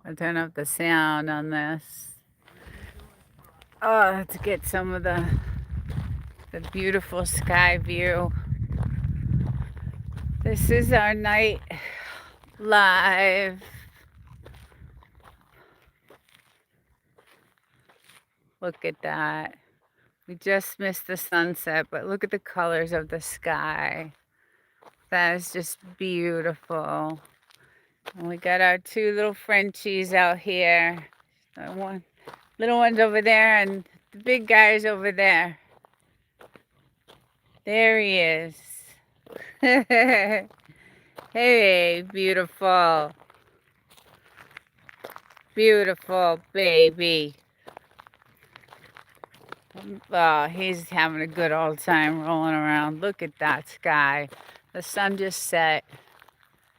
I'll turn up the sound on this. Oh, to get some of the beautiful sky view. This is our night live. Look at that. We just missed the sunset, but look at the colors of the sky. That is just beautiful. And we got our two little Frenchies out here. One little one's over there, and the big guy's over there. There he is. Hey, beautiful. Beautiful baby. Oh, he's having a good old time rolling around. Look at that sky. The sun just set.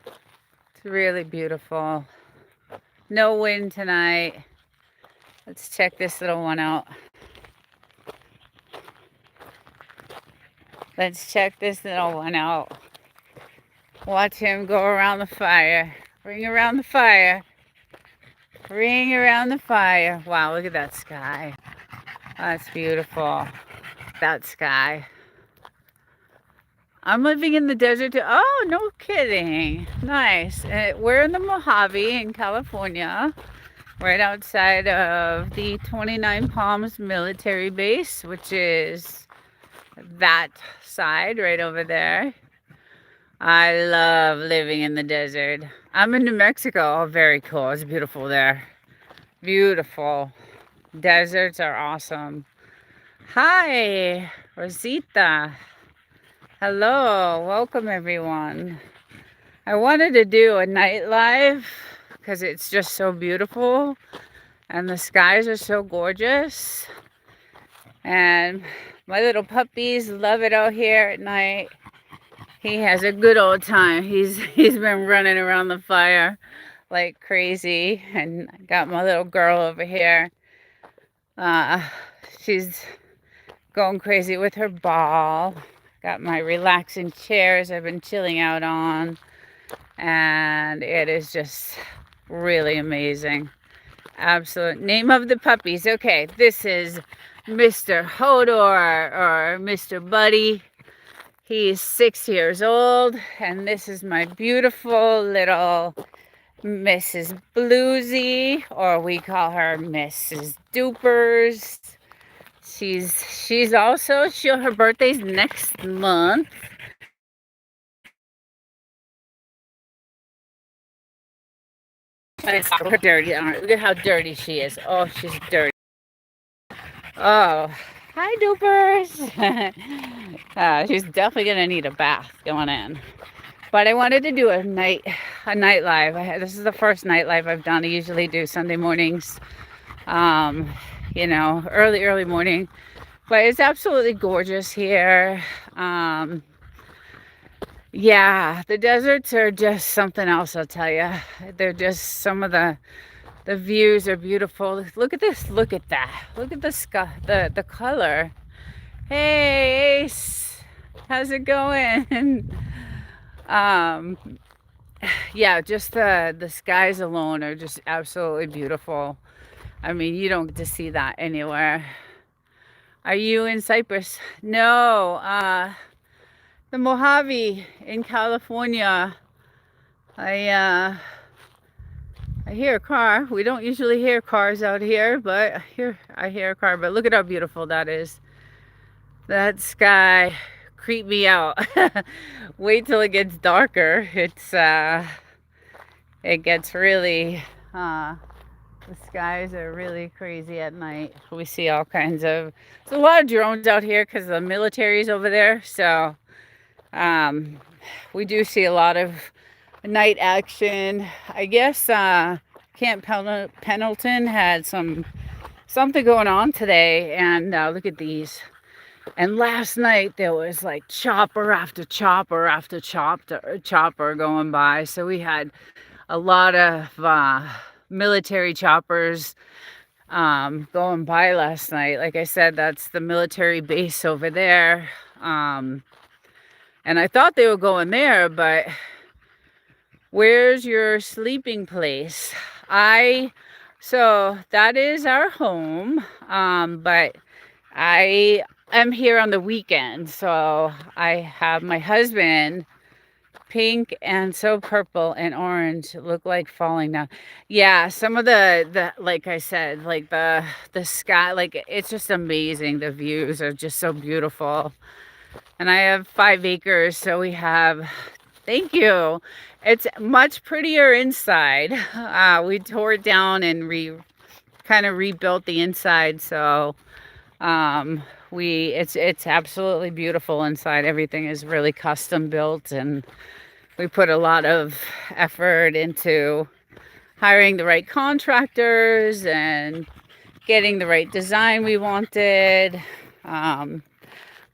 It's really beautiful. No wind tonight. Let's check this little one out. Let's check this little one out. Watch him go around the fire. Ring around the fire. Ring around the fire. Wow, look at that sky. That's beautiful. That sky. I'm living in the desert. Oh, no kidding. Nice. We're in the Mojave in California, right outside of the 29 Palms military base, which is that side right over there. I love living in the desert. I'm in New Mexico. Oh, very cool. It's beautiful there. Beautiful. Deserts are awesome. Hi, Rosita. Hello. Welcome, everyone. I wanted to do a night live because it's just so beautiful and the skies are so gorgeous. And my little puppies love it out here at night. He has a good old time. He's been running around the fire like crazy. And I got my little girl over here. She's going crazy with her ball. Got my relaxing chairs I've been chilling out on. And it is just really amazing. Absolute name of the puppies. Okay, this is Mr. Hodor or Mr. Buddy. He's 6 years old, and this is my beautiful little Mrs. Bluesy, or we call her Mrs. Dupers. She's also her birthday's next month. And it's her dirty. Look at how dirty she is. Oh, she's dirty. Oh, hi, Dupers. She's definitely gonna need a bath going in. But I wanted to do a night live. This is the first night live I've done. I usually do Sunday mornings, early morning. But it's absolutely gorgeous here. Yeah, the deserts are just something else, I'll tell you. They're just some of the views are beautiful. Look at this. Look at that. Look at the sky, the color. Hey, Ace. How's it going? Yeah, just the skies alone are just absolutely beautiful. I mean, you don't get to see that anywhere. Are you in Cyprus? No, the Mojave in California. I hear a car. We don't usually hear cars out here, but I hear a car. But look at how beautiful that is. That sky creeped me out. Wait till it gets darker. It gets really the skies are really crazy at night. We see all kinds of, there's a lot of drones out here because the military's over there. So we do see a lot of night action. I guess Camp Pendleton had something going on today, and look at these. And last night there was like chopper after chopper after chopper going by. So we had a lot of military choppers going by last night. Like I said, that's the military base over there. And I thought they were going there, but where's your sleeping place? So that is our home, but I am here on the weekend. So I have my husband, pink and so purple and orange, look like falling down. Yeah, some of the like I said, like the sky, like it's just amazing. The views are just so beautiful. And I have 5 acres, so we have, thank you. It's much prettier inside. We tore it down and kind of rebuilt the inside, so it's absolutely beautiful inside. Everything is really custom built, and we put a lot of effort into hiring the right contractors and getting the right design we wanted.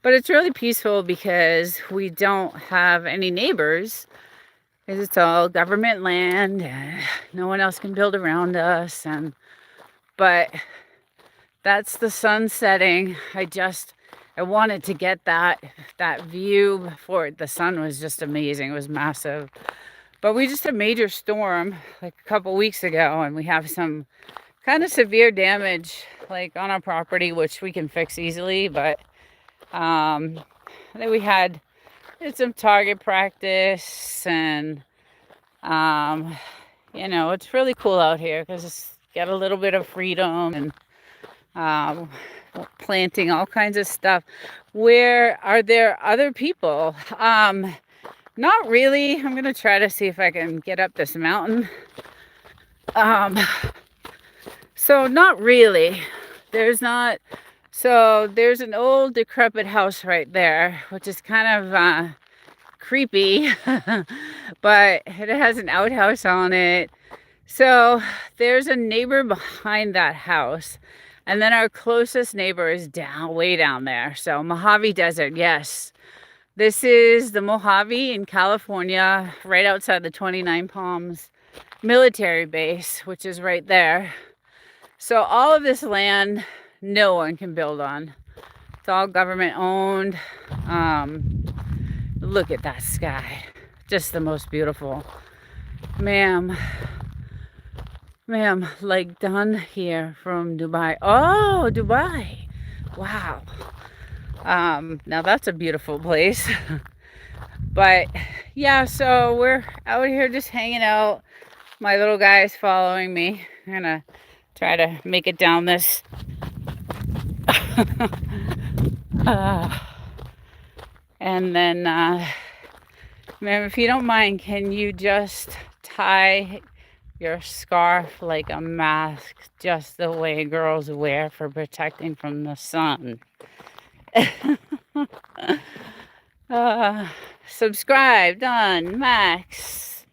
But it's really peaceful because we don't have any neighbors, because it's all government land and no one else can build around us. But that's the sun setting. I wanted to get that view before the sun was just amazing. It was massive. But we just had a major storm like a couple weeks ago, and we have some kind of severe damage like on our property, which we can fix easily. But then we did some target practice, and it's really cool out here because it's got a little bit of freedom, and planting all kinds of stuff. Where are there other people? Not really. I'm gonna try to see if I can get up this mountain. So not really. There's not. So there's an old decrepit house right there, which is kind of creepy, but it has an outhouse on it. So there's a neighbor behind that house, and then our closest neighbor is way down there. So Mojave Desert, yes. This is the Mojave in California, right outside the 29 Palms military base, which is right there. So all of this land, no one can build on. It's all government owned. Look at that sky. Just the most beautiful. Ma'am, like done here from Dubai. Oh, Dubai. Wow. Now that's a beautiful place. But yeah, so we're out here just hanging out. My little guy is following me. I'm gonna try to make it down this. And then, ma'am, if you don't mind, can you just tie your scarf like a mask, just the way girls wear for protecting from the sun? Subscribe, done, Max.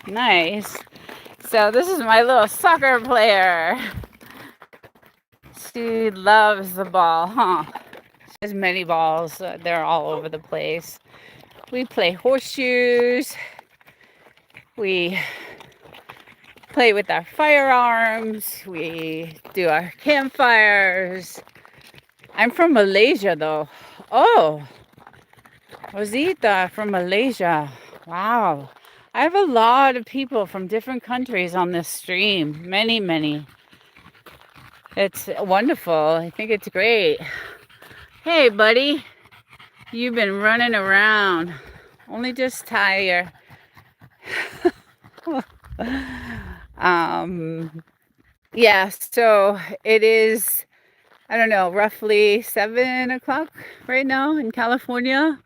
Nice. So this is my little soccer player. She loves the ball, huh? She has many balls. They're all over the place. We play horseshoes. We play with our firearms. We do our campfires. I'm from Malaysia, though. Oh, Rosita from Malaysia. Wow. I have a lot of people from different countries on this stream. Many, many. It's wonderful. I think it's great. Hey, buddy. You've been running around. Only just tie your... Yeah, so it is, I don't know, roughly 7 o'clock right now in California.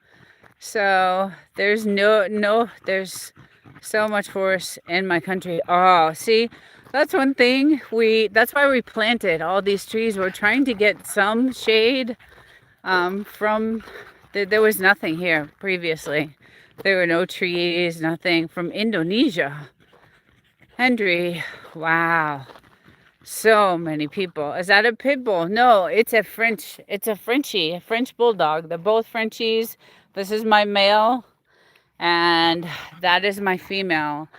So there's there's so much forest in my country. Oh, see, that's one thing. That's why we planted all these trees. We're trying to get some shade there was nothing here previously. There were no trees, nothing. From Indonesia. Henry, wow. So many people. Is that a pit bull? No, it's a Frenchie, a French bulldog. They're both Frenchies. This is my male, and that is my female.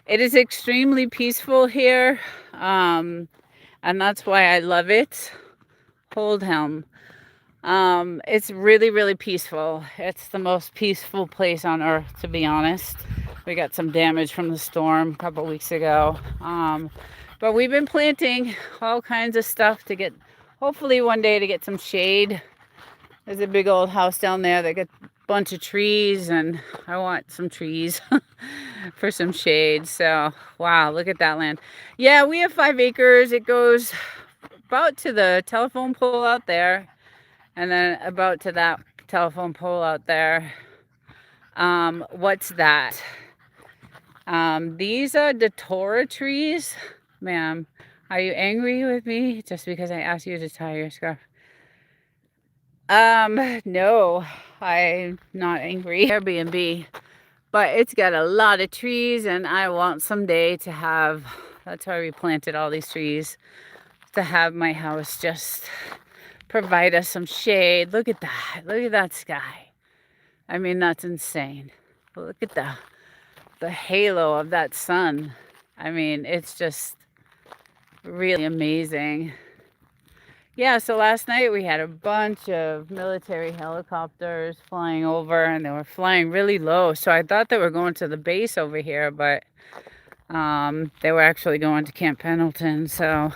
It is extremely peaceful here, and that's why I love it. Hold him. It's really, really peaceful. It's the most peaceful place on earth, to be honest. We got some damage from the storm a couple weeks ago. But we've been planting all kinds of stuff to get, hopefully one day to get some shade. There's a big old house down there that got a bunch of trees, and I want some trees for some shade. So, wow, look at that land. Yeah, we have 5 acres. It goes about to the telephone pole out there, and then about to that telephone pole out there. What's that? These are datura trees. Ma'am, are you angry with me just because I asked you to tie your scarf? No, I'm not angry. Airbnb, but it's got a lot of trees, and I want someday to have, that's why we planted all these trees, to have my house just provide us some shade. Look at that. Look at that sky. I mean, that's insane. Look at the halo of that sun. I mean, it's just really amazing. Yeah, so last night we had a bunch of military helicopters flying over, and they were flying really low. So I thought they were going to the base over here, but they were actually going to Camp Pendleton. So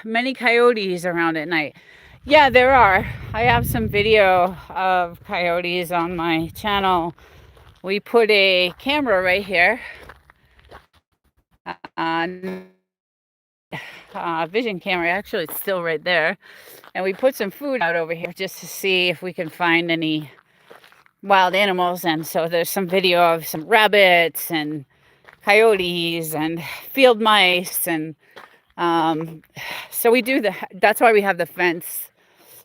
many coyotes around at night. Yeah, there are. I have some video of coyotes on my channel. We put a camera right here, vision camera. Actually, it's still right there, and we put some food out over here just to see if we can find any wild animals. And so there's some video of some rabbits and coyotes and field mice, and so we do that's why we have the fence,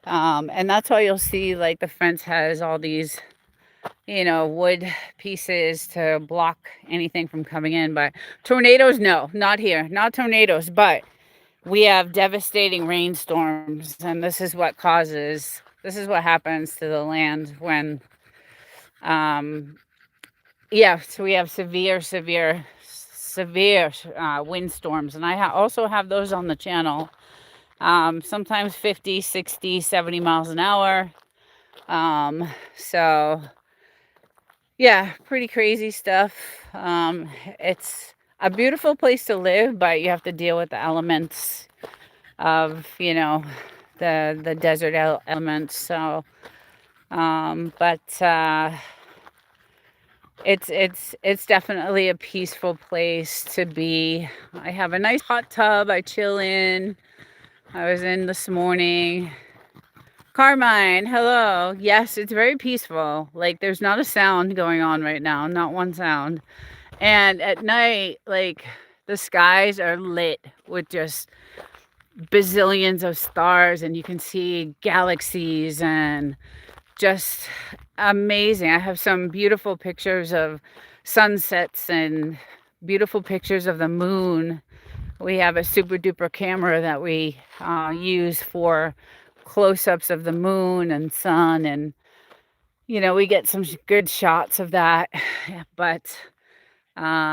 and that's why you'll see like the fence has all these, you know, wood pieces to block anything from coming in. But tornadoes, no, not here, not tornadoes, but we have devastating rainstorms, and this is what happens to the land when yeah, so we have severe windstorms, and I also have those on the channel. Sometimes 50, 60, 70 miles an hour. So yeah, pretty crazy stuff. It's a beautiful place to live, but you have to deal with the elements of, you know, the desert elements. So it's definitely a peaceful place to be. I have a nice hot tub I chill in. I was in this morning. Carmine, hello. Yes, it's very peaceful. Like, there's not a sound going on right now, not one sound. And at night, like, the skies are lit with just bazillions of stars, and you can see galaxies, and just amazing. I have some beautiful pictures of sunsets and beautiful pictures of the moon. We have a super duper camera that we use for close-ups of the moon and sun, and you know, we get some good shots of that. But KWA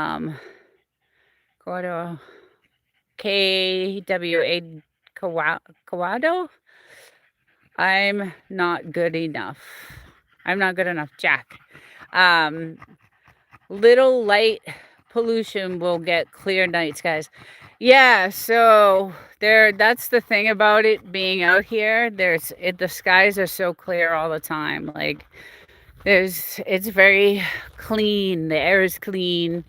Kawado, I'm not good enough. I'm not good enough, Jack. Little light pollution will get clear night skies. Yeah, so that's the thing about it being out here. The skies are so clear all the time. Like, it's very clean. The air is clean.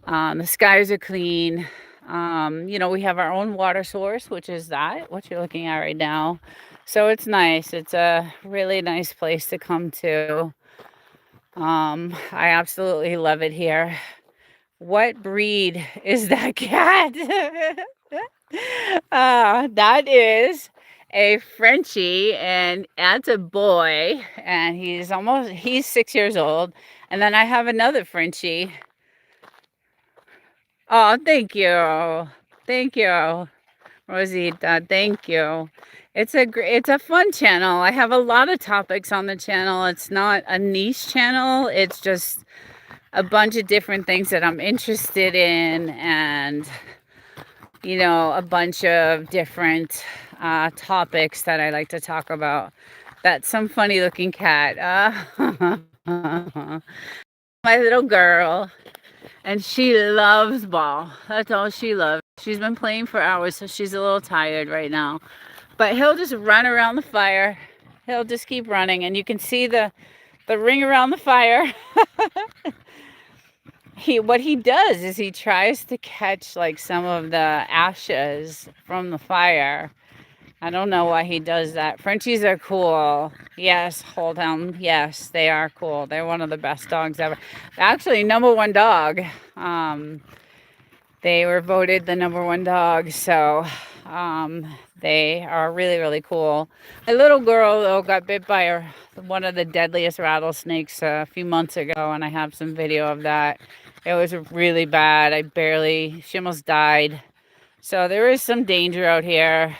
The skies are clean. You know, we have our own water source, which is what you're looking at right now. So it's nice. It's a really nice place to come to. I absolutely love it here. What breed is that cat? That is a Frenchie, and that's a boy, and he's 6 years old. And then I have another Frenchie. Oh, thank you. Thank you, Rosita. Thank you. It's a fun channel. I have a lot of topics on the channel. It's not a niche channel. It's just a bunch of different things that I'm interested in, and you know, a bunch of different topics that I like to talk about. That's some funny looking cat. my little girl, and she loves ball. That's all she loves. She's been playing for hours, so she's a little tired right now. But he'll just run around the fire. He'll just keep running, and you can see the ring around the fire. What he does is he tries to catch like some of the ashes from the fire. I don't know why he does that. Frenchies are cool. Yes, hold on. Yes, they are cool. They're one of the best dogs ever. Actually, #1 dog. They were voted the #1 dog, so they are really, really cool. A little girl, though, got bit by one of the deadliest rattlesnakes a few months ago, and I have some video of that. It was really bad. She almost died. So there is some danger out here.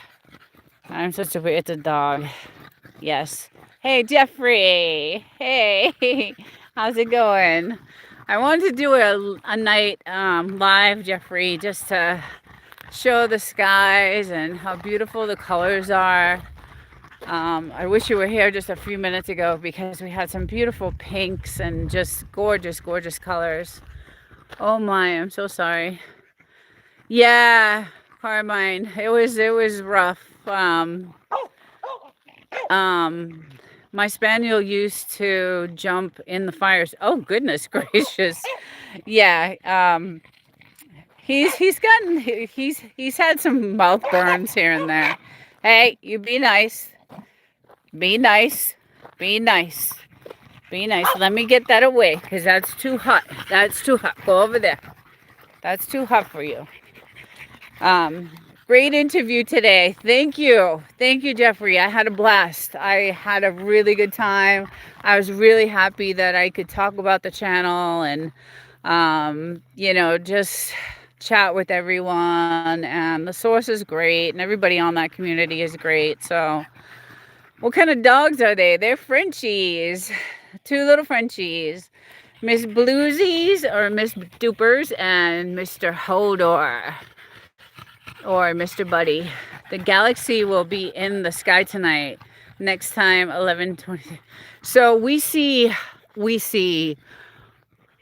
It's a dog. Yes. Hey, Jeffrey. Hey, how's it going? I wanted to do a night live, Jeffrey, just to show the skies and how beautiful the colors are. I wish you were here just a few minutes ago because we had some beautiful pinks and just gorgeous, gorgeous colors. Oh my, I'm so sorry. Yeah, Carmine, it was rough. My spaniel used to jump in the fires. Oh goodness gracious. Yeah, he's had some mouth burns here and there. Hey, you be nice. Be nice. Be nice. Be nice. Let me get that away because that's too hot. That's too hot. Go over there. That's too hot for you. Great interview today. Thank you. Thank you, Jeffrey. I had a blast. I had a really good time. I was really happy that I could talk about the channel and, just chat with everyone. And the source is great. And everybody on that community is great. So what kind of dogs are they? They're Frenchies. 2 little Frenchies. Miss Bluesies or Miss Dupers and Mr. Hodor. Or Mr. Buddy. The galaxy will be in the sky tonight. Next time, 11:20. So we see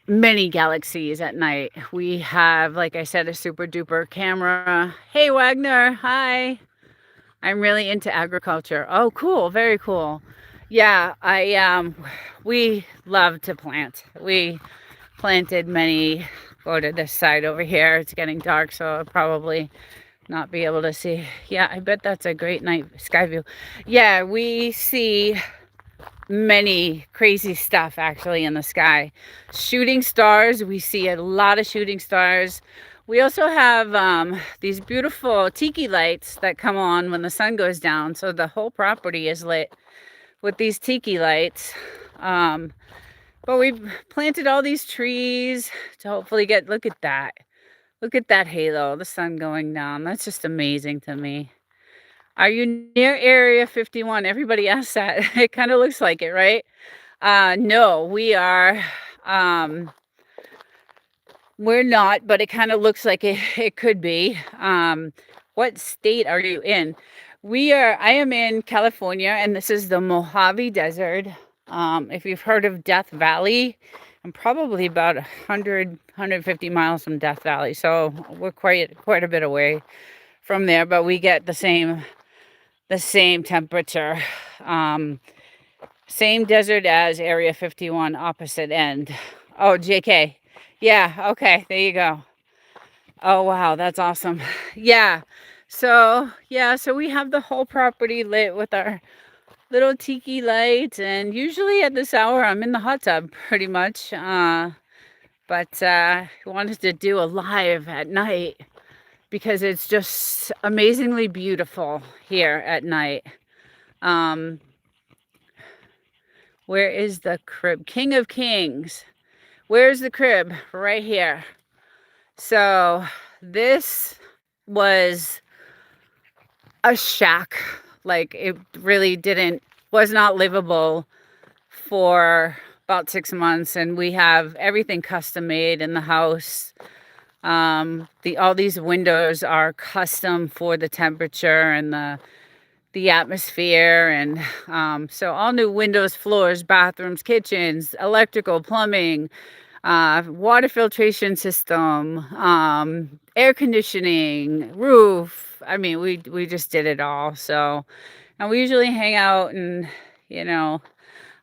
many galaxies at night. We have, like I said, a super duper camera. Hey, Wagner. Hi. I'm really into agriculture. Oh, cool. Very cool. Yeah, we love to plant. We planted many. Go to this side over here. It's getting dark, so I'll probably not be able to see. Yeah, I bet that's a great night sky view. Yeah, we see many crazy stuff actually in the sky. Shooting stars, we see a lot of shooting stars. We also have these beautiful tiki lights that come on when the sun goes down. So the whole property is lit with these tiki lights. But we've planted all these trees to hopefully look at that. Look at that halo, the sun going down. That's just amazing to me. Are you near Area 51? Everybody asks that. It kind of looks like it, right? No, we are. We're not, but it kind of looks like it could be. What state are you in? I am in California, and this is the Mojave Desert. If you've heard of Death Valley, I'm probably about 150 miles from Death Valley. So we're quite a bit away from there, but we get the same temperature. Same desert as Area 51, opposite end. Oh, JK. Yeah, okay, there you go. Oh, wow, that's awesome. Yeah, so we have the whole property lit with our little tiki lights, and usually at this hour I'm in the hot tub pretty much. But I wanted to do a live at night because it's just amazingly beautiful here at night. Where is the crib? King of Kings. Where's the crib? Right here. So this was a shack. Like, it really was not livable for about 6 months, and we have everything custom made in the house. All these windows are custom for the temperature and the atmosphere, and so all new windows, floors, bathrooms, kitchens, electrical, plumbing, water filtration system, air conditioning, roof. I mean, we just did it all. So, and we usually hang out and, you know,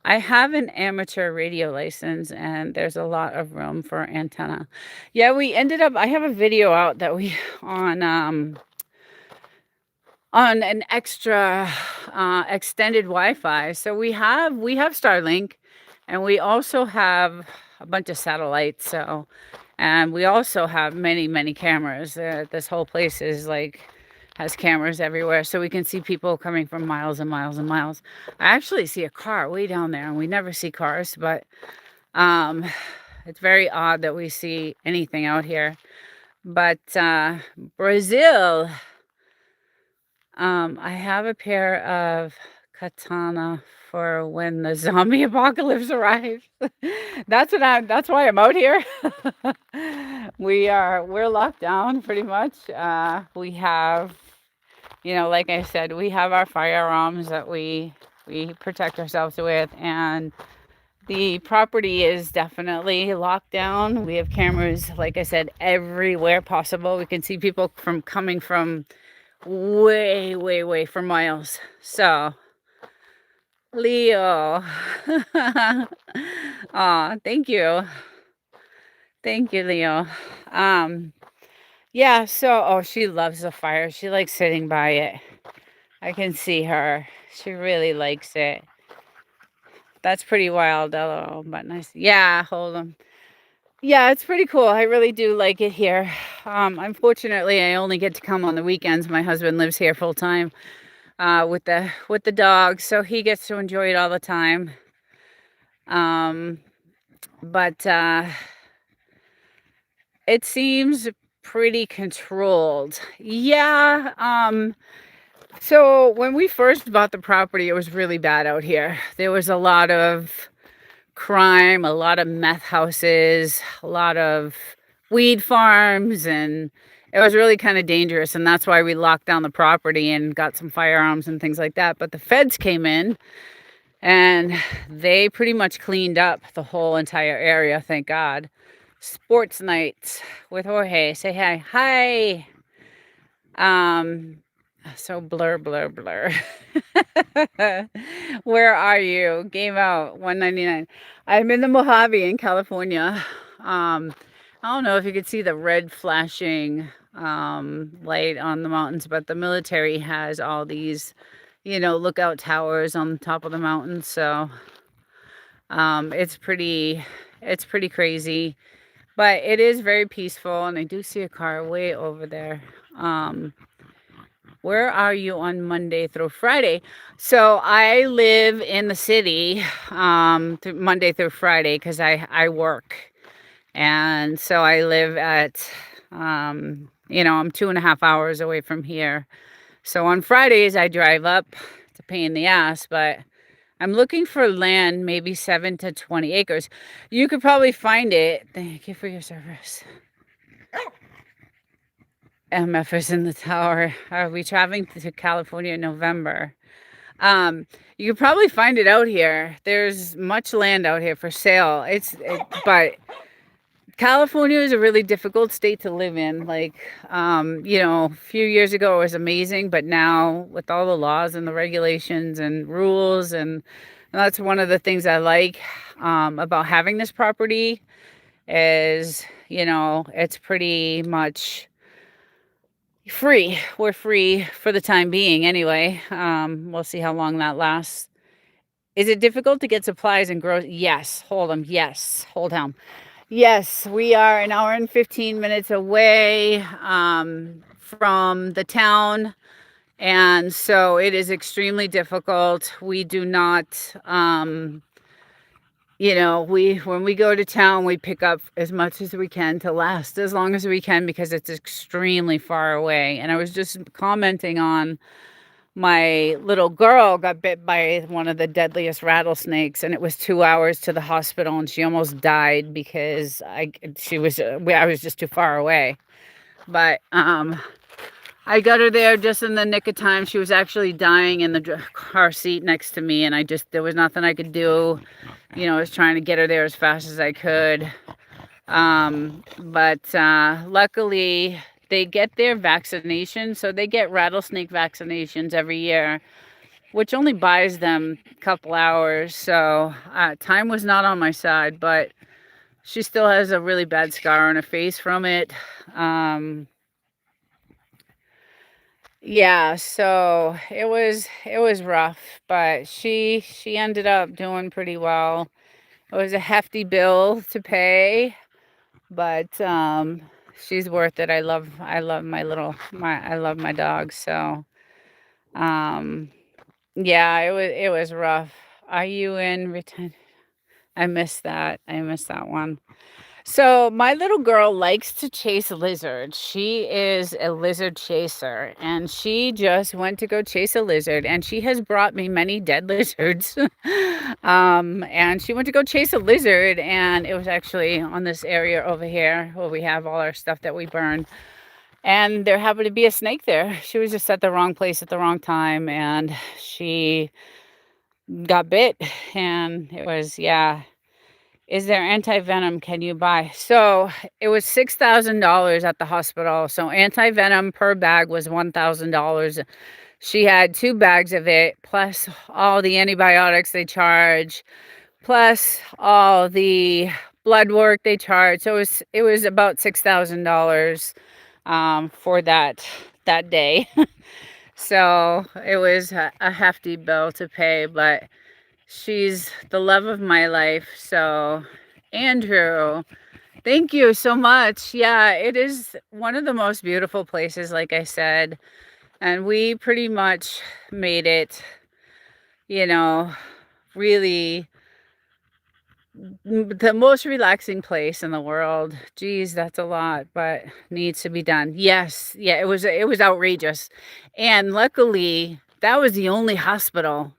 I have an amateur radio license and there's a lot of room for antenna. Yeah, we ended up, I have a video out that we on an extra extended Wi-Fi. So we have Starlink, and we also have a bunch of satellites. So, and we also have many cameras. This whole place is like has cameras everywhere, so we can see people coming from miles and miles and miles. I actually see a car way down there, and we never see cars, but um, it's very odd that we see anything out here. But Brazil. I have a pair of katana for when the zombie apocalypse arrives. That's why I'm out here. We're locked down pretty much. We have, like I said, we have our firearms that we protect ourselves with, and the property is definitely locked down. We have cameras, like I said, everywhere possible. We can see people coming from way for miles. So Leo. Aw, thank you, Leo. Yeah, so she loves the fire. She likes sitting by it. I can see her. She really likes it. That's pretty wild, LOL, but nice. Yeah, hold them. Yeah, it's pretty cool. I really do like it here. Unfortunately, I only get to come on the weekends. My husband lives here full time with the dog, so he gets to enjoy it all the time. But it seems pretty controlled. Yeah. So when we first bought the property, it was really bad out here. There was a lot of crime, a lot of meth houses, a lot of weed farms, and it was really kind of dangerous, and that's why we locked down the property and got some firearms and things like that. But the feds came in and they pretty much cleaned up the whole entire area, thank God. Sports nights with Jorge. Say hi. So blur. Where are you? Game out, 199. I'm in the Mojave in California. I don't know if you could see the red flashing light on the mountains, but the military has all these, lookout towers on the top of the mountains. So it's pretty crazy, but it is very peaceful. And I do see a car way over there. Where are you on Monday through Friday? So I live in the city Monday through Friday because I work. And so I live at, I'm 2.5 hours away from here. So on Fridays I drive up. It's a pain in the ass, but I'm looking for land, maybe 7 to 20 acres. You could probably find it. Thank you for your service. MF is in the tower. Are we traveling to California in November? You could probably find it out here. There's much land out here for sale. But California is a really difficult state to live in. Like, a few years ago it was amazing, but now with all the laws and the regulations and rules, and that's one of the things I like about having this property is, it's pretty much free. We're free for the time being anyway. We'll see how long that lasts. Is it difficult to get supplies and grow? Yes. Hold them. Yes. Hold him. Yes, we are an hour and 15 minutes away from the town. And so it is extremely difficult. We do not, when we go to town, we pick up as much as we can to last as long as we can because it's extremely far away. And I was just commenting on my little girl got bit by one of the deadliest rattlesnakes, and it was 2 hours to the hospital, and she almost died because I was just too far away. But I got her there just in the nick of time. She was actually dying in the car seat next to me, and there was nothing I could do. I was trying to get her there as fast as I could. But luckily, they get their vaccination. So they get rattlesnake vaccinations every year, which only buys them a couple hours. So time was not on my side, but she still has a really bad scar on her face from it. Yeah, so it was rough, but she ended up doing pretty well. It was a hefty bill to pay, but she's worth it. I love I love my dog, so um yeah, it was rough. Are you in return? I missed that one. So my little girl likes to chase lizards. She is a lizard chaser, and she just went to go chase a lizard, and she has brought me many dead lizards. And she went to go chase a lizard, and it was actually on this area over here where we have all our stuff that we burn. And there happened to be a snake there. She was just at the wrong place at the wrong time, and she got bit. And it was, yeah. Is there anti-venom can you buy? So it was $6,000 at the hospital. So anti-venom per bag was $1,000. She had 2 bags of it, plus all the antibiotics they charge, plus all the blood work they charge. So it was about $6,000 for that day. So it was a hefty bill to pay, but she's the love of my life. So, Andrew, thank you so much. Yeah, it is one of the most beautiful places, like I said. And we pretty much made it, you know, really the most relaxing place in the world. Geez, that's a lot, but needs to be done. Yes, yeah, it was outrageous. And luckily, that was the only hospital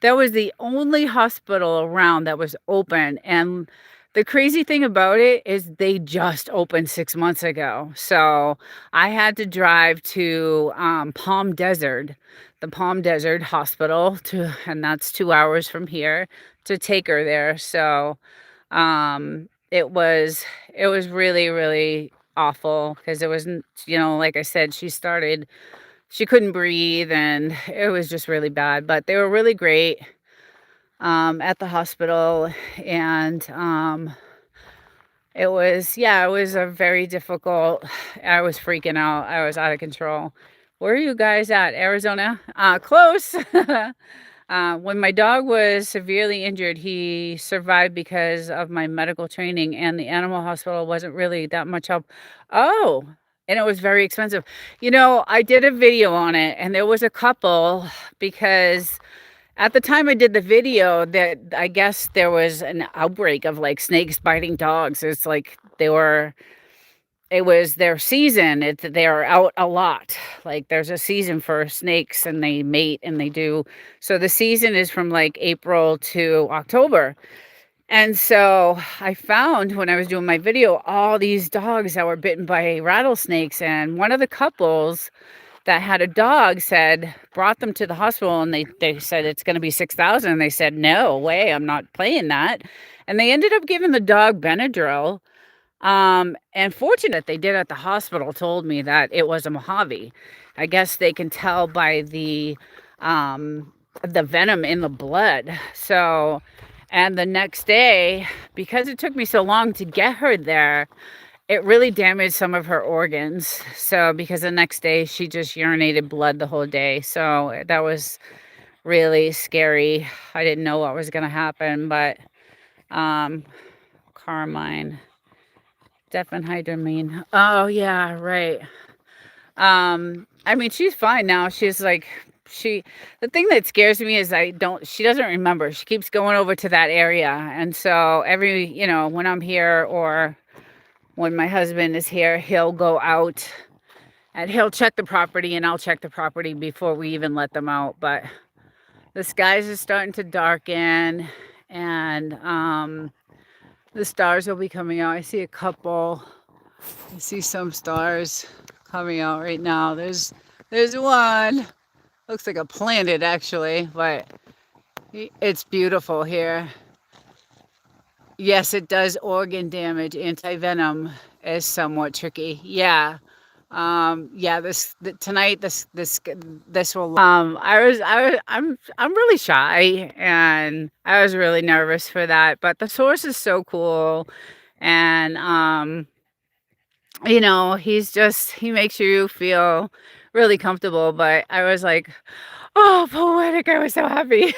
that was the only hospital around that was open. And the crazy thing about it is they just opened 6 months ago. So I had to drive to Palm Desert, the Palm Desert Hospital, and that's 2 hours from here, to take her there. So it was really, really awful because it wasn't, like I said, she couldn't breathe, and it was just really bad. But they were really great at the hospital, and it was a very difficult. I was freaking out. I was out of control. Where are you guys at? Arizona? Close. When my dog was severely injured, he survived because of my medical training, and the animal hospital wasn't really that much help. Oh, and it was very expensive. I did a video on it, and there was a couple, because at the time I did the video, that I guess there was an outbreak of like snakes biting dogs. It's like it was their season. They're out a lot. Like there's a season for snakes, and they mate, and they do. So the season is from like April to October. And so I found, when I was doing my video, all these dogs that were bitten by rattlesnakes. And one of the couples that had a dog brought them to the hospital, and they said it's going to be 6,000. And they said, no way, I'm not paying that. And they ended up giving the dog Benadryl. And fortunate they did at the hospital told me that it was a Mojave. I guess they can tell by the venom in the blood. So, and the next day, because it took me so long to get her there, it really damaged some of her organs. So, because the next day she just urinated blood the whole day. So that was really scary. I didn't know what was going to happen, but, Carmine. Diphenhydramine. Oh yeah, right. I mean, she's fine now. She's like, the thing that scares me is she doesn't remember. She keeps going over to that area. And so when I'm here, or when my husband is here, he'll go out and he'll check the property, and I'll check the property before we even let them out. But the skies are starting to darken, and the stars will be coming out. I see a couple. I see some stars coming out right now. There's one. Looks like a planet, actually, but it's beautiful here. Yes, it does organ damage. Anti-venom is somewhat tricky. Yeah. Yeah, tonight this will I'm really shy and I was really nervous for that, but the source is so cool and he makes you feel really comfortable, but I was like, oh, poetic. I was so happy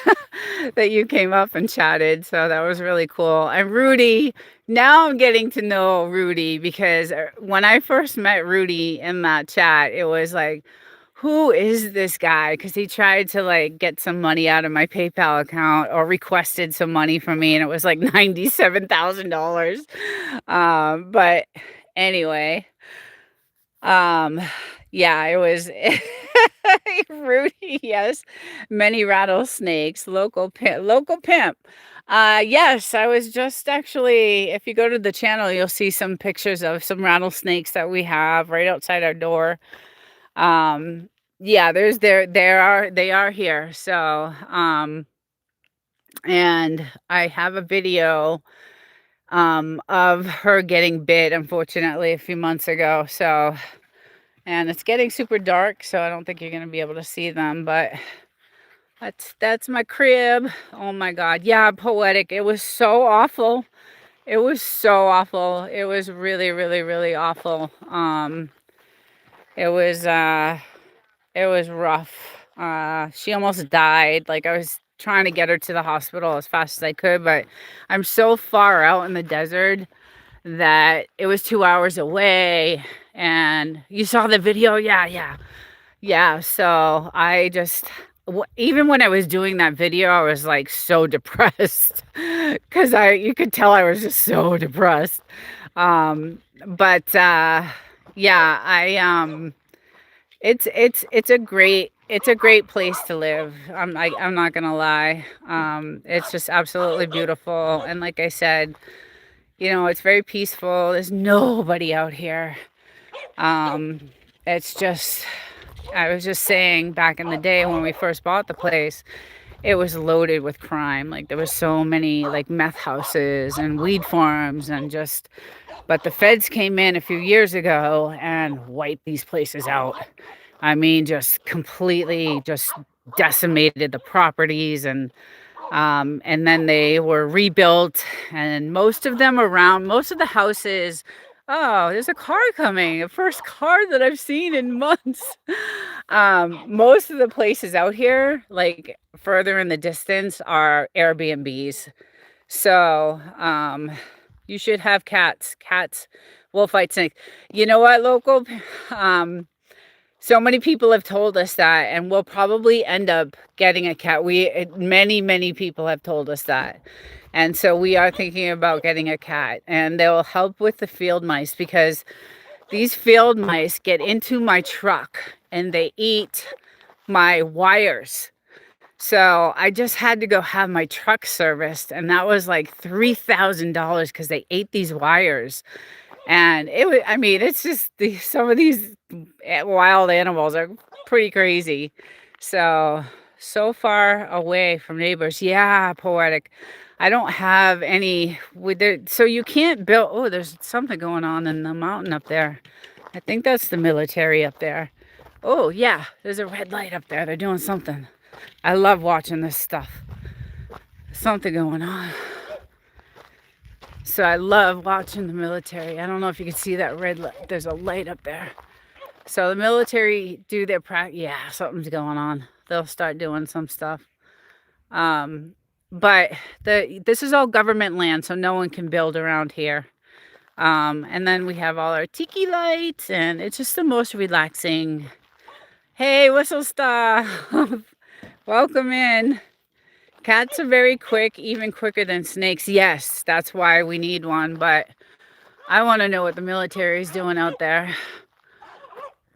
that you came up and chatted. So that was really cool. And Rudy, now I'm getting to know Rudy because when I first met Rudy in that chat, it was like, who is this guy? Because he tried to like get some money out of my PayPal account or requested some money from me, and it was like $97,000. But anyway, um, yeah, it was Rudy, yes. Many rattlesnakes, local pimp. Yes, I was just actually, if you go to the channel, you'll see some pictures of some rattlesnakes that we have right outside our door. Um, yeah, they are here. So, and I have a video of her getting bit, unfortunately, a few months ago. So, and it's getting super dark, so I don't think you're gonna be able to see them, but that's my crib. Oh my God. Yeah, poetic. It was so awful. It was so awful. It was really, really, really awful. It was it was rough. She almost died. Like I was trying to get her to the hospital as fast as I could, but I'm so far out in the desert that it was 2 hours away. And you saw the video? Yeah. So I just, even when I was doing that video, I was like so depressed because you could tell I was just so depressed. But yeah, it's a great place to live. I'm not gonna lie. It's just absolutely beautiful. And like I said, it's very peaceful. There's nobody out here. Um, it's just, I was just saying back in the day when we first bought the place, it was loaded with crime. Like there was so many like meth houses and weed farms and just, but the feds came in a few years ago and wiped these places out. I mean, just completely just decimated the properties and then they were rebuilt and most of the houses. Oh, there's a car coming. The first car that I've seen in months. Most of the places out here, like further in the distance, are Airbnbs. So, you should have cats. Cats will fight snakes. You know what, local? Um, so many people have told us that, and we'll probably end up getting a cat. Many people have told us that. And so we are thinking about getting a cat, and they'll help with the field mice because these field mice get into my truck and they eat my wires. So I just had to go have my truck serviced, and that was like $3,000 because they ate these wires. And I mean, it's just some of these wild animals are pretty crazy. So, so far away from neighbors. Yeah, poetic. I don't have any with there. So you can't build. Oh, there's something going on in the mountain up there. I think that's the military up there. Oh, yeah, there's a red light up there. They're doing something. I love watching this stuff. Something going on. So I love watching the military. I don't know if you can see that red light. There's a light up there. So the military do their practice. Yeah, something's going on. They'll start doing some stuff. But this is all government land, so no one can build around here. And then we have all our tiki lights, and it's just the most relaxing. Hey, Whistle Star. Welcome in. Cats are very quick, even quicker than snakes. Yes, that's why we need one, but I want to know what the military is doing out there.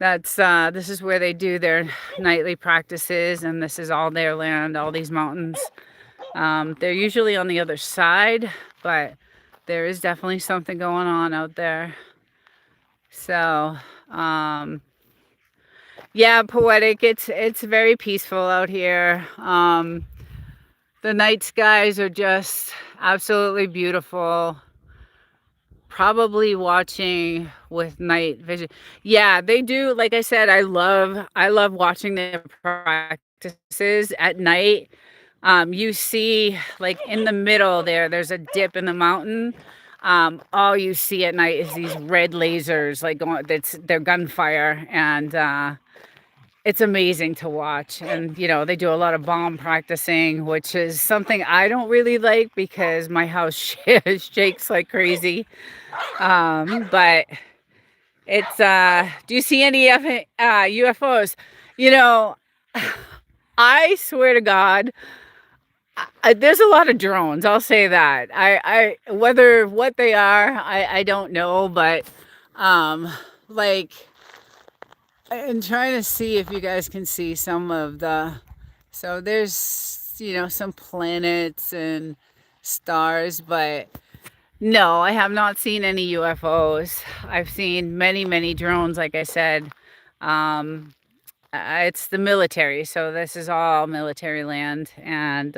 This is where they do their nightly practices, and this is all their land, all these mountains. They're usually on the other side, but there is definitely something going on out there. So, yeah, poetic. It's very peaceful out here. The night skies are just Absolutely beautiful. Probably watching with night vision. Yeah, they do. Like I said, I love watching their practices at night. You see, like in the middle there's a dip in the mountain. All you see at night is these red lasers, like going. That's their gunfire, and it's amazing to watch. And they do a lot of bomb practicing, which is something I don't really like because my house shakes like crazy. But it's do you see any UFOs? You know, I swear to God, there's a lot of drones. I'll say that. I whether what they are, I don't know, but um, like I'm trying to see if you guys can see some of the. So there's some planets and stars, but no, I have not seen any UFOs. I've seen many, many drones, like I said. Um, it's the military, so this is all military land and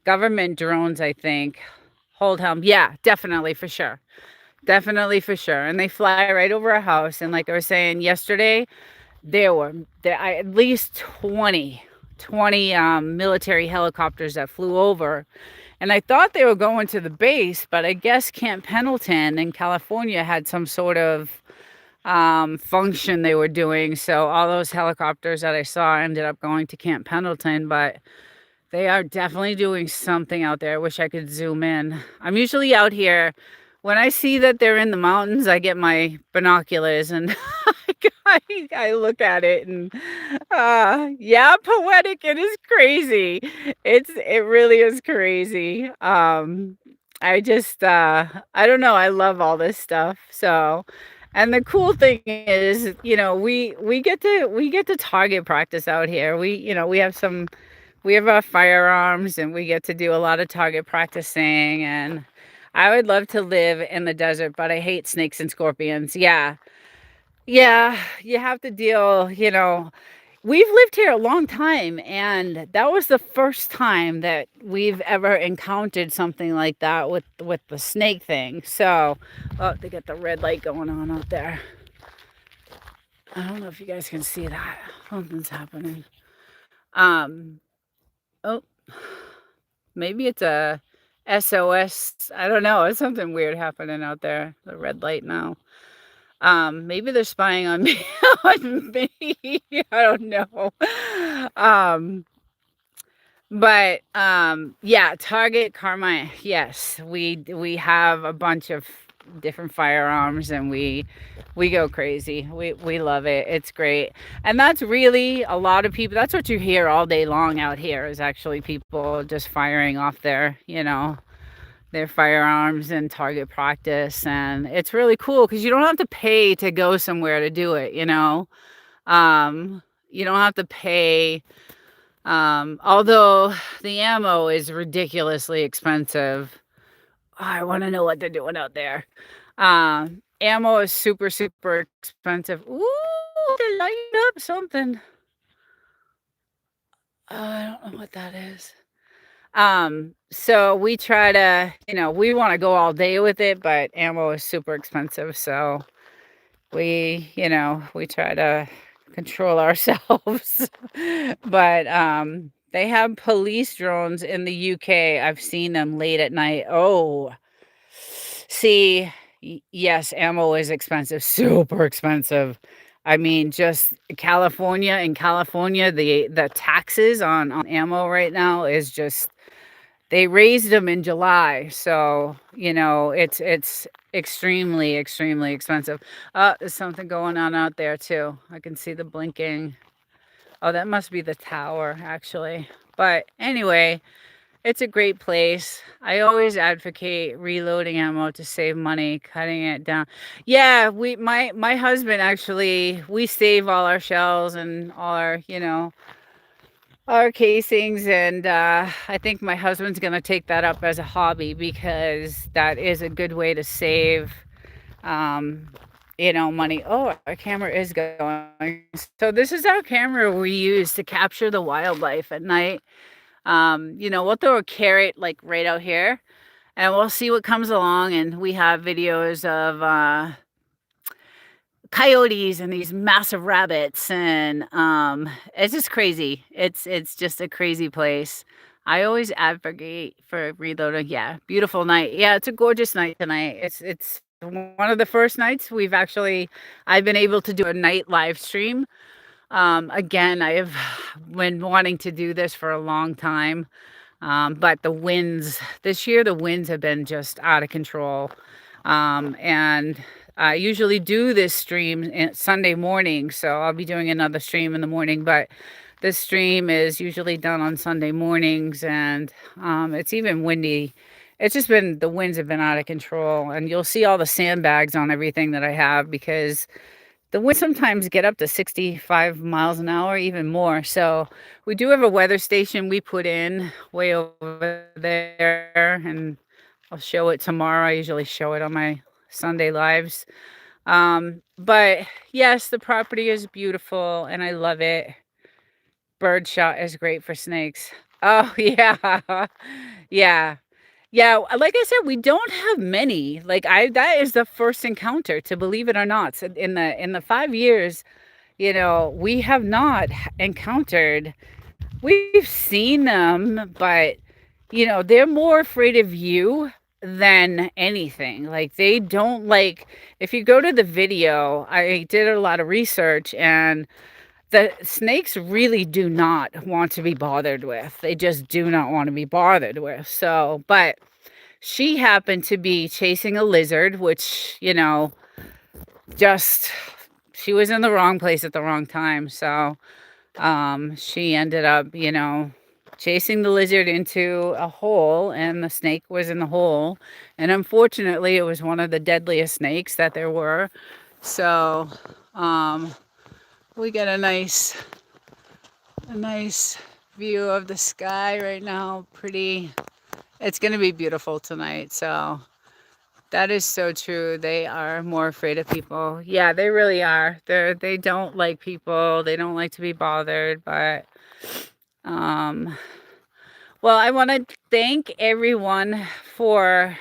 government drones, I think. Hold helm. Yeah, definitely for sure. Definitely for sure. And they fly right over a house. And like I was saying yesterday, there at least 20 military helicopters that flew over. And I thought they were going to the base, but I guess Camp Pendleton in California had some sort of function they were doing. So all those helicopters that I saw ended up going to Camp Pendleton, but they are definitely doing something out there. I wish I could zoom in. I'm usually out here. When I see that they're in the mountains, I get my binoculars and I look at it and yeah, poetic. It is crazy. It really is crazy. I just I don't know. I love all this stuff. So, and the cool thing is, we get to target practice out here. We have our firearms and we get to do a lot of target practicing. And I would love to live in the desert, but I hate snakes and scorpions. Yeah. Yeah. You have to deal. We've lived here a long time, and that was the first time that we've ever encountered something like that with the snake thing. So, oh, they got the red light going on out there. I don't know if you guys can see that. Something's happening. Um, oh, maybe it's a SOS. I don't know. It's something weird happening out there. The red light now. Maybe they're spying on me. On me. I don't know. Um, but yeah, Target Carmine. Yes, we have a bunch of different firearms, and we go crazy. We love it. It's great. And that's really a lot of people. That's what you hear all day long out here is actually people just firing off their firearms and target practice. And it's really cool because you don't have to pay to go somewhere to do it. You don't have to pay. Although the ammo is ridiculously expensive. I want to know what they're doing out there. Ammo is super, super expensive. Ooh, they're lighting up something. I don't know what that is. So we try to, we want to go all day with it, but ammo is super expensive. So we try to control ourselves. But they have police drones in the UK. I've seen them late at night. Oh, see, yes, ammo is expensive, super expensive. I mean, just in California, the taxes on ammo right now is just they raised them in July. So, it's extremely, extremely expensive. There's something going on out there too. I can see the blinking. Oh, that must be the tower, actually. But anyway, it's a great place. I always advocate reloading ammo to save money, cutting it down. Yeah, my husband actually, we save all our shells and all our casings, and I think my husband's gonna take that up as a hobby because that is a good way to save money. Oh, our camera is going. So this is our camera we use to capture the wildlife at night. We'll throw a carrot like right out here and we'll see what comes along. And we have videos of coyotes and these massive rabbits, and it's just crazy. It's just a crazy place. I always advocate for reloading. Yeah, beautiful night. Yeah, it's a gorgeous night tonight. It's one of the first nights I've been able to do a night live stream. Again, I have been wanting to do this for a long time. But the winds have been just out of control. And I usually do this stream Sunday morning, so I'll be doing another stream in the morning, but this stream is usually done on Sunday mornings, and it's even windy. The winds have been out of control, and you'll see all the sandbags on everything that I have because the winds sometimes get up to 65 miles an hour, even more. So we do have a weather station we put in way over there, and I'll show it tomorrow. I usually show it on my Sunday lives. But yes, the property is beautiful and I love it. Birdshot is great for snakes. Oh yeah. Yeah. Yeah, like I said, we don't have many. That is the first encounter, to believe it or not. So in the 5 years, we have not encountered. We've seen them, but they're more afraid of you than anything. Like they don't like if you go to the video, I did a lot of research and the snakes really do not want to be bothered with. They just do not want to be bothered with. So, but she happened to be chasing a lizard, which, just she was in the wrong place at the wrong time. So, she ended up, chasing the lizard into a hole, and the snake was in the hole. And unfortunately, it was one of the deadliest snakes that there were. So, we get a nice view of the sky right now. It's going to be beautiful tonight. So that is so true. They are more afraid of people. Yeah, they really are. They don't like people. They don't like to be bothered. But well, I want to thank everyone for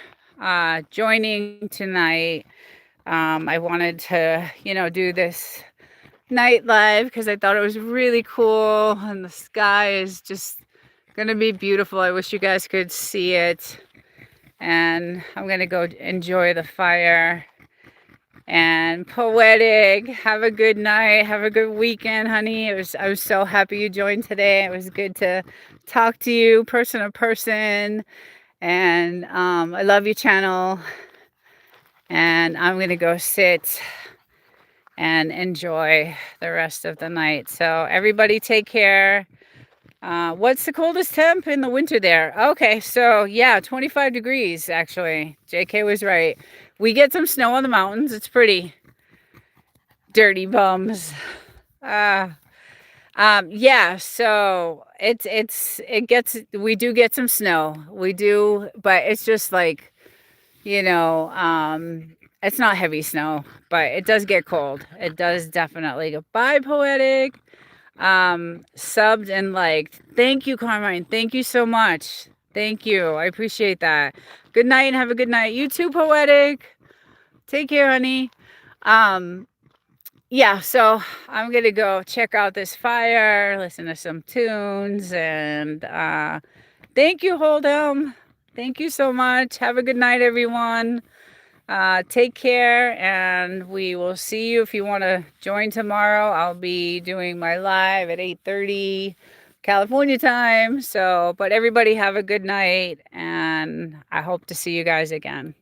joining tonight. I wanted to, do this night live because I thought it was really cool, and the sky is just gonna be beautiful. I wish you guys could see it. And I'm gonna go enjoy the fire. And Poetic, have a good night, have a good weekend, honey. I was so happy you joined today. It was good to talk to you person to person. And I love your channel. And I'm gonna go sit and enjoy the rest of the night. So everybody take care. What's the coldest temp in the winter there? Okay, so yeah, 25 degrees actually. JK was right. We get some snow on the mountains. It's pretty. Dirty bums. Yeah, so we do get some snow. We do, but it's just like, it's not heavy snow, but it does get cold. It does definitely go. Bye, Poetic. Subbed and liked. Thank you, Carmine. Thank you so much. Thank you. I appreciate that. Good night and have a good night. You too, Poetic. Take care, honey. Yeah, so I'm gonna go check out this fire, listen to some tunes, and thank you, Hold'em. Thank you so much. Have a good night, everyone. Take care, and we will see you if you want to join tomorrow. I'll be doing my live at 8:30 California time. So, but everybody have a good night, and I hope to see you guys again.